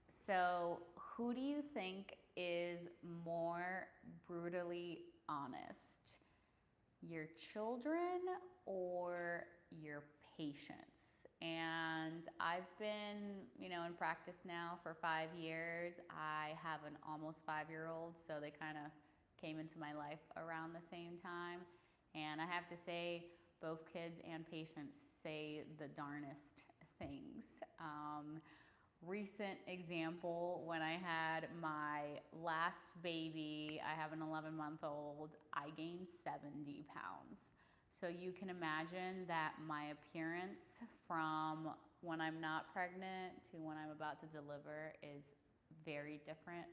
So, who do you think is more brutally honest? Your children or your patients? And I've been, in practice now for 5 years. I have an almost 5-year-old, so they kind of came into my life around the same time. And I have to say, both kids and patients say the darnest things. Recent example, when I had my last baby, I have an 11-month-old, I gained 70 pounds. So you can imagine that my appearance from when I'm not pregnant to when I'm about to deliver is very different.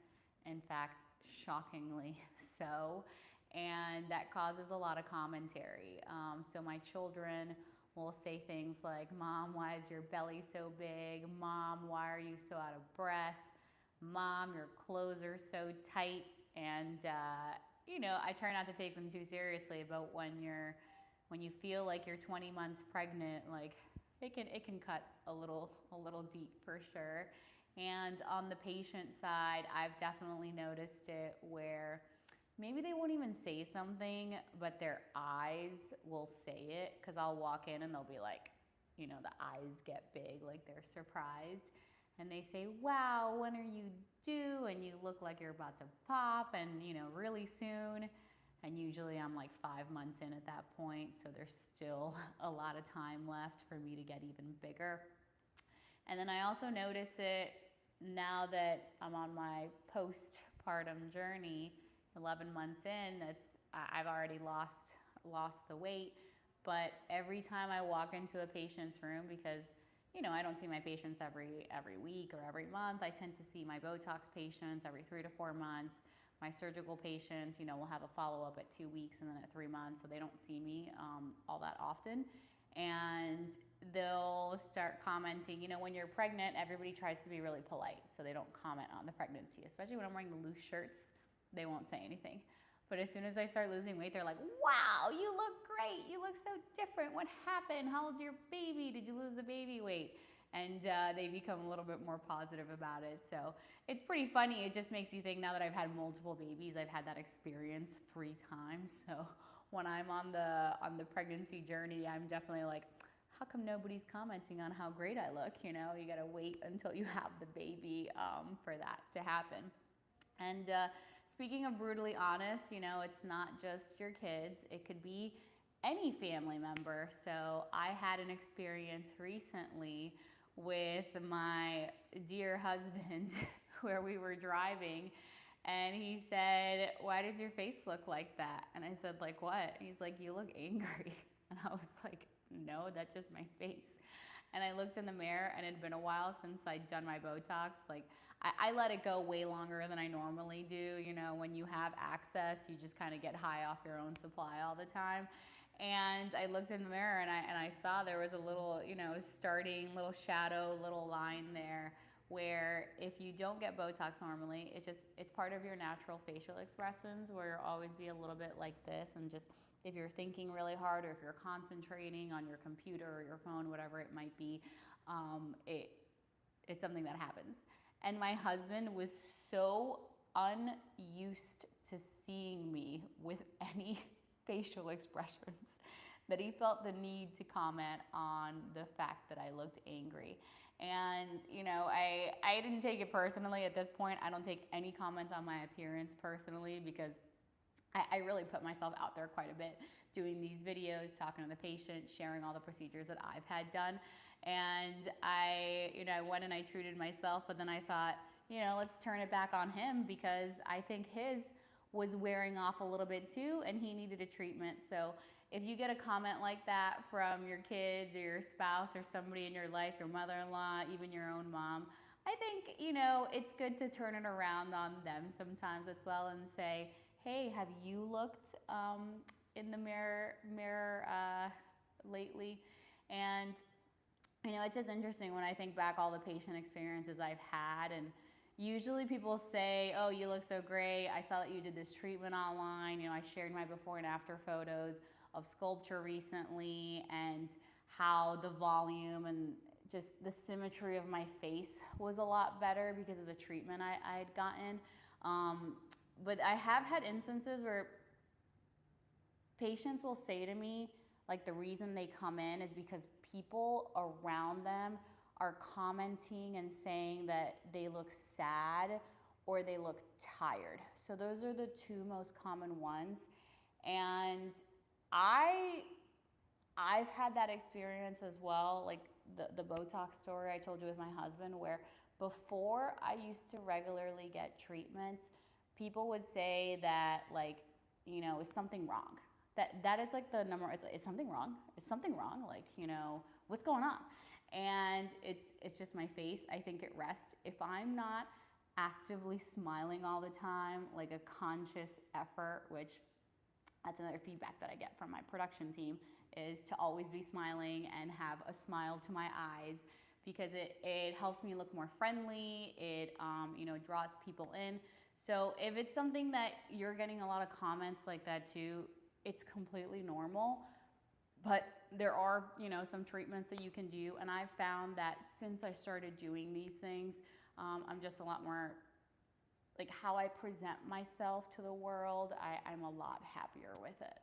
In fact, shockingly so. And that causes a lot of commentary. So my children will say things like, "Mom, why is your belly so big? Mom, why are you so out of breath? Mom, your clothes are so tight." And I try not to take them too seriously, but when you feel like you're 20 months pregnant, like it can cut a little deep for sure. And on the patient side, I've definitely noticed it where maybe they won't even say something, but their eyes will say it, because I'll walk in and they'll be like, the eyes get big, like they're surprised. And they say, "Wow, when are you due? And you look like you're about to pop, and really soon." And usually I'm like 5 months in at that point, so there's still a lot of time left for me to get even bigger. And then I also notice it now that I'm on my postpartum journey. 11 months in, I've already lost the weight, but every time I walk into a patient's room, because I don't see my patients every week or every month. I tend to see my Botox patients every 3 to 4 months. My surgical patients, will have a follow-up at 2 weeks and then at 3 months, so they don't see me all that often. And they'll start commenting. When you're pregnant, everybody tries to be really polite, so they don't comment on the pregnancy, especially when I'm wearing the loose shirts. They won't say anything. But as soon as I start losing weight, they're like, "Wow, you look great. You look so different. What happened? How old's your baby? Did you lose the baby weight?" And they become a little bit more positive about it. So it's pretty funny. It just makes you think, now that I've had multiple babies, I've had that experience 3 times. So when I'm on the pregnancy journey, I'm definitely like, how come nobody's commenting on how great I look? You got to wait until you have the baby for that to happen. And speaking of brutally honest, it's not just your kids. It could be any family member. So I had an experience recently with my dear husband where we were driving, and he said, "Why does your face look like that?" And I said, "Like what?" He's like, "You look angry." And I was like, "No, that's just my face." And I looked in the mirror, and it had been a while since I'd done my Botox. Like, I let it go way longer than I normally do. When you have access, you just kind of get high off your own supply all the time. And I looked in the mirror, and I saw there was a little, starting little shadow, little line there, where if you don't get Botox normally, it's part of your natural facial expressions, where you'll always be a little bit like this, and just if you're thinking really hard, or if you're concentrating on your computer or your phone, whatever it might be, it's something that happens. And my husband was so unused to seeing me with any facial expressions that he felt the need to comment on the fact that I looked angry. And I didn't take it personally at this point. I don't take any comments on my appearance personally, because I really put myself out there quite a bit, doing these videos, talking to the patient, sharing all the procedures that I've had done. And I went and I treated myself, but then I thought, let's turn it back on him, because I think his was wearing off a little bit too, and he needed a treatment. So if you get a comment like that from your kids or your spouse or somebody in your life, your mother-in-law, even your own mom, I think, it's good to turn it around on them sometimes as well and say, "Hey, have you looked in the mirror lately?" And it's just interesting when I think back all the patient experiences I've had, and usually people say, "Oh, you look so great. I saw that you did this treatment online." I shared my before and after photos of sculpture recently, and how the volume and just the symmetry of my face was a lot better because of the treatment I had gotten. But I have had instances where patients will say to me, like, the reason they come in is because people around them are commenting and saying that they look sad or they look tired. So those are the two most common ones. And I've had that experience as well, like the Botox story I told you with my husband, where before I used to regularly get treatments, people would say that, like, you know, is something wrong? That is like the number. It's like, is something wrong? Is something wrong? Like, you know, what's going on? And it's just my face. I think it rests. If I'm not actively smiling all the time, like a conscious effort, which that's another feedback that I get from my production team, is to always be smiling and have a smile to my eyes, because it helps me look more friendly. It you know, draws people in. So if it's something that you're getting a lot of comments like that too, it's completely normal. But there are, you know, some treatments that you can do, and I've found that since I started doing these things, I'm just a lot more, like, how I present myself to the world, I'm a lot happier with it.